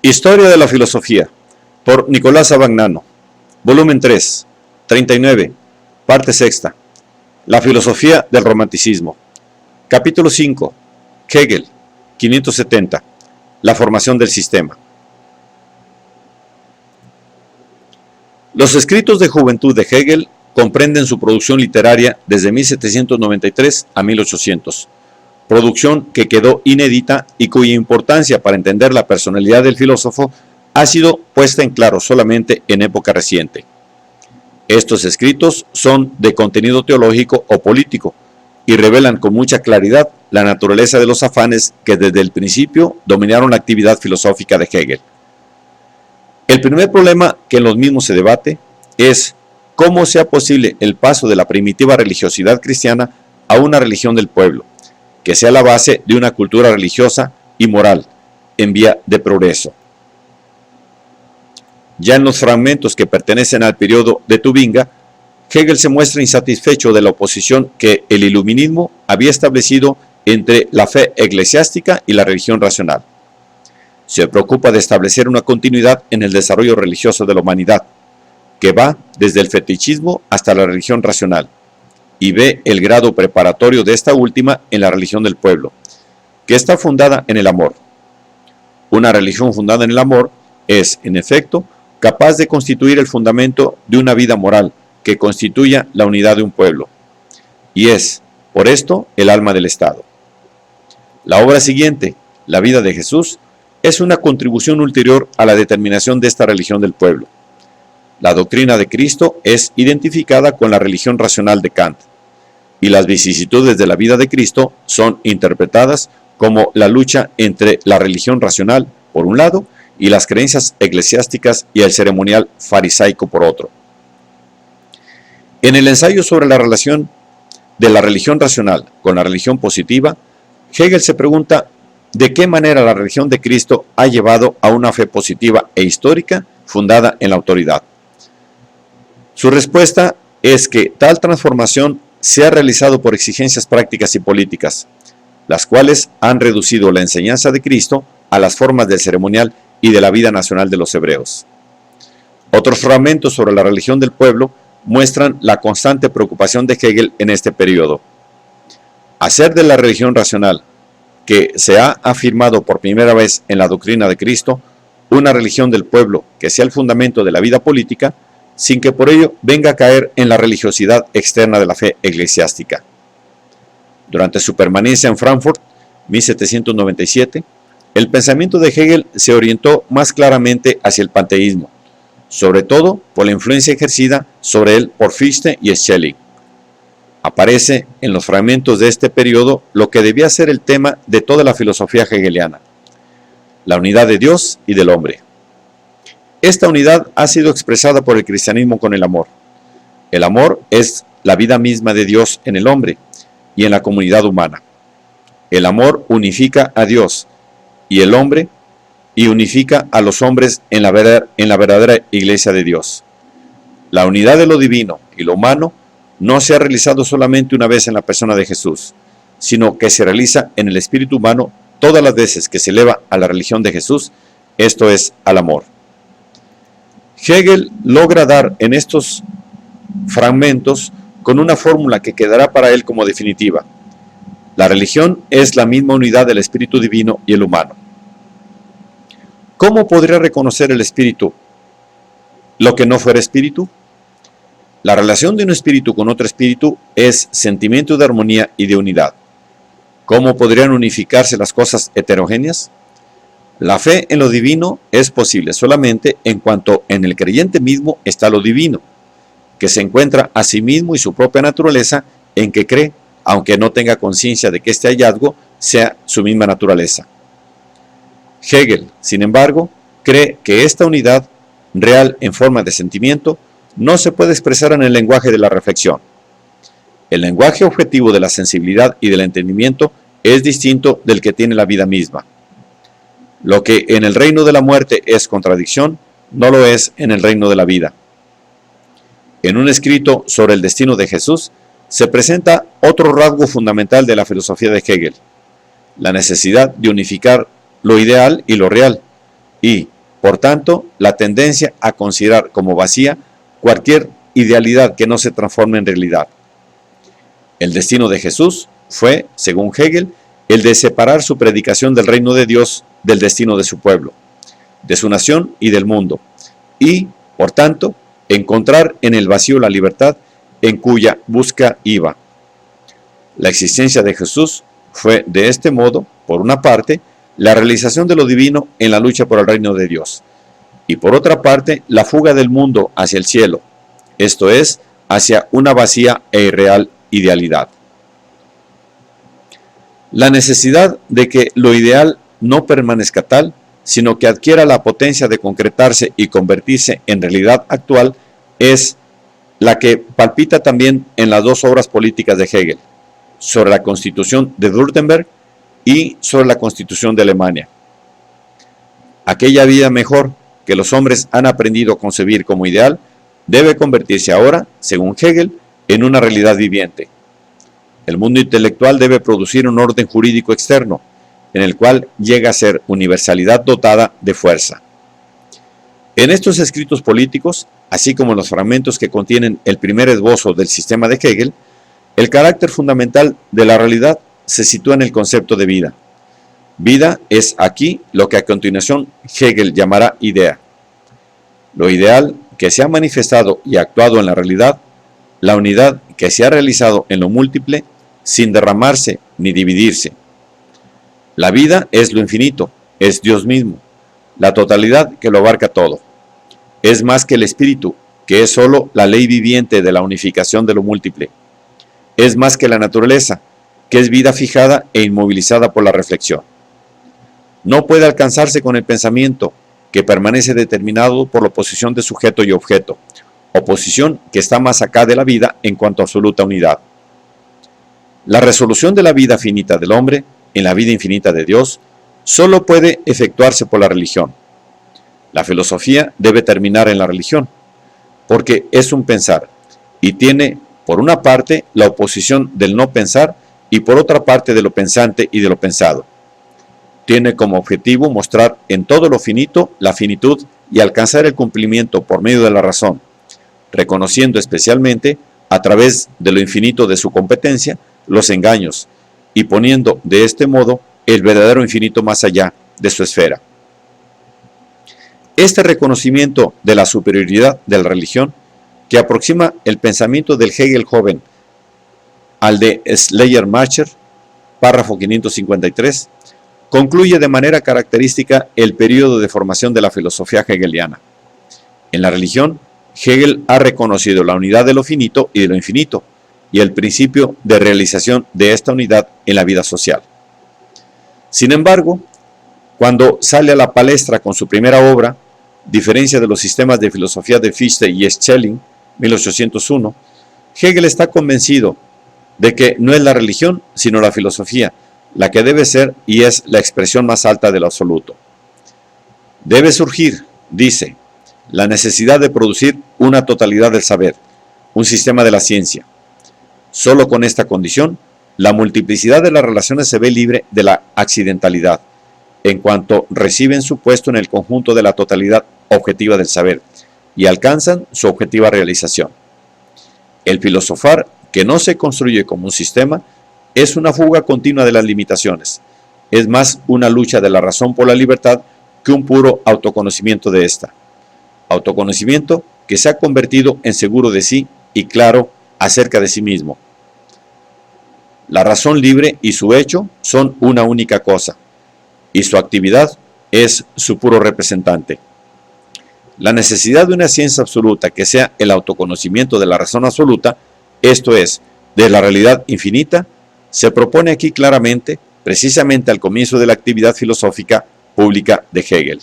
Historia de la filosofía, por Nicolás Abagnano, volumen 3, 39, parte sexta. La filosofía del romanticismo. Capítulo 5, Hegel, 570. La formación del sistema. Los escritos de juventud de Hegel comprenden su producción literaria desde 1793 a 1800, producción que quedó inédita y cuya importancia para entender la personalidad del filósofo ha sido puesta en claro solamente en época reciente. Estos escritos son de contenido teológico o político y revelan con mucha claridad la naturaleza de los afanes que desde el principio dominaron la actividad filosófica de Hegel. El primer problema que en los mismos se debate es cómo sea posible el paso de la primitiva religiosidad cristiana a una religión del pueblo, que sea la base de una cultura religiosa y moral en vía de progreso. Ya en los fragmentos que pertenecen al periodo de Tubinga, Hegel se muestra insatisfecho de la oposición que el iluminismo había establecido entre la fe eclesiástica y la religión racional. Se preocupa de establecer una continuidad en el desarrollo religioso de la humanidad, que va desde el fetichismo hasta la religión racional, y ve el grado preparatorio de esta última en la religión del pueblo, que está fundada en el amor. Una religión fundada en el amor es, en efecto, capaz de constituir el fundamento de una vida moral que constituya la unidad de un pueblo, y es, por esto, el alma del Estado. La obra siguiente, la vida de Jesús, es una contribución ulterior a la determinación de esta religión del pueblo. La doctrina de Cristo es identificada con la religión racional de Kant, y las vicisitudes de la vida de Cristo son interpretadas como la lucha entre la religión racional, por un lado, y las creencias eclesiásticas y el ceremonial farisaico, por otro. En el ensayo sobre la relación de la religión racional con la religión positiva, Hegel se pregunta de qué manera la religión de Cristo ha llevado a una fe positiva e histórica fundada en la autoridad. Su respuesta es que tal transformación se ha realizado por exigencias prácticas y políticas, las cuales han reducido la enseñanza de Cristo a las formas del ceremonial y de la vida nacional de los hebreos. Otros fragmentos sobre la religión del pueblo muestran la constante preocupación de Hegel en este periodo. Hacer de la religión racional, que se ha afirmado por primera vez en la doctrina de Cristo, una religión del pueblo que sea el fundamento de la vida política, sin que por ello venga a caer en la religiosidad externa de la fe eclesiástica. Durante su permanencia en Frankfurt, 1797, el pensamiento de Hegel se orientó más claramente hacia el panteísmo, sobre todo por la influencia ejercida sobre él por Fichte y Schelling. Aparece en los fragmentos de este periodo lo que debía ser el tema de toda la filosofía hegeliana: la unidad de Dios y del hombre. Esta unidad ha sido expresada por el cristianismo con el amor. El amor es la vida misma de Dios en el hombre y en la comunidad humana. El amor unifica a Dios y el hombre y unifica a los hombres en la verdadera iglesia de Dios. La unidad de lo divino y lo humano no se ha realizado solamente una vez en la persona de Jesús, sino que se realiza en el espíritu humano todas las veces que se eleva a la religión de Jesús, esto es, al amor. Hegel logra dar en estos fragmentos con una fórmula que quedará para él como definitiva. La religión es la misma unidad del espíritu divino y el humano. ¿Cómo podría reconocer el espíritu lo que no fuera espíritu? La relación de un espíritu con otro espíritu es sentimiento de armonía y de unidad. ¿Cómo podrían unificarse las cosas heterogéneas? La fe en lo divino es posible solamente en cuanto en el creyente mismo está lo divino, que se encuentra a sí mismo y su propia naturaleza en que cree, aunque no tenga conciencia de que este hallazgo sea su misma naturaleza. Hegel, sin embargo, cree que esta unidad, real en forma de sentimiento, no se puede expresar en el lenguaje de la reflexión. El lenguaje objetivo de la sensibilidad y del entendimiento es distinto del que tiene la vida misma. Lo que en el reino de la muerte es contradicción, no lo es en el reino de la vida. En un escrito sobre el destino de Jesús, se presenta otro rasgo fundamental de la filosofía de Hegel: la necesidad de unificar lo ideal y lo real, y, Por tanto, la tendencia a considerar como vacía cualquier idealidad que no se transforme en realidad. El destino de Jesús fue, según Hegel, el de separar su predicación del reino de Dios del destino de su pueblo, de su nación y del mundo, y, por tanto, encontrar en el vacío la libertad en cuya busca iba. La existencia de Jesús fue, de este modo, por una parte, la realización de lo divino en la lucha por el reino de Dios, y por otra parte, la fuga del mundo hacia el cielo, esto es, hacia una vacía e irreal idealidad. La necesidad de que lo ideal no permanezca tal, sino que adquiera la potencia de concretarse y convertirse en realidad actual, es la que palpita también en las dos obras políticas de Hegel, sobre la Constitución de Württemberg y sobre la Constitución de Alemania. Aquella vida mejor que los hombres han aprendido a concebir como ideal debe convertirse ahora, según Hegel, en una realidad viviente. El mundo intelectual debe producir un orden jurídico externo, en el cual llega a ser universalidad dotada de fuerza. En estos escritos políticos, así como en los fragmentos que contienen el primer esbozo del sistema de Hegel, el carácter fundamental de la realidad se sitúa en el concepto de vida. Vida es aquí lo que a continuación Hegel llamará idea. Lo ideal que se ha manifestado y actuado en la realidad, la unidad que se ha realizado en lo múltiple, sin derramarse ni dividirse. La vida es lo infinito, es Dios mismo, la totalidad que lo abarca todo. Es más que el espíritu, que es sólo la ley viviente de la unificación de lo múltiple. Es más que la naturaleza, que es vida fijada e inmovilizada por la reflexión. No puede alcanzarse con el pensamiento, que permanece determinado por la oposición de sujeto y objeto, oposición que está más acá de la vida en cuanto a absoluta unidad. La resolución de la vida finita del hombre en la vida infinita de Dios solo puede efectuarse por la religión. La filosofía debe terminar en la religión, porque es un pensar, y tiene por una parte la oposición del no pensar y por otra parte de lo pensante y de lo pensado. Tiene como objetivo mostrar en todo lo finito la finitud y alcanzar el cumplimiento por medio de la razón, reconociendo especialmente, a través de lo infinito de su competencia, los engaños, y poniendo de este modo el verdadero infinito más allá de su esfera. Este reconocimiento de la superioridad de la religión, que aproxima el pensamiento del Hegel joven al de Schleiermacher, párrafo 553, concluye de manera característica el periodo de formación de la filosofía hegeliana. En la religión, Hegel ha reconocido la unidad de lo finito y de lo infinito, y el principio de realización de esta unidad en la vida social. Sin embargo, cuando sale a la palestra con su primera obra, Diferencia de los sistemas de filosofía de Fichte y Schelling, 1801, Hegel está convencido de que no es la religión, sino la filosofía, la que debe ser y es la expresión más alta del absoluto. Debe surgir, dice, la necesidad de producir una totalidad del saber, un sistema de la ciencia. Solo con esta condición, la multiplicidad de las relaciones se ve libre de la accidentalidad, en cuanto reciben su puesto en el conjunto de la totalidad objetiva del saber, y alcanzan su objetiva realización. El filosofar, que no se construye como un sistema, es una fuga continua de las limitaciones, es más una lucha de la razón por la libertad que un puro autoconocimiento de ésta. Autoconocimiento que se ha convertido en seguro de sí y claro acerca de sí mismo. La razón libre y su hecho son una única cosa, y su actividad es su puro representante. La necesidad de una ciencia absoluta que sea el autoconocimiento de la razón absoluta, esto es, de la realidad infinita, se propone aquí claramente, precisamente al comienzo de la actividad filosófica pública de Hegel.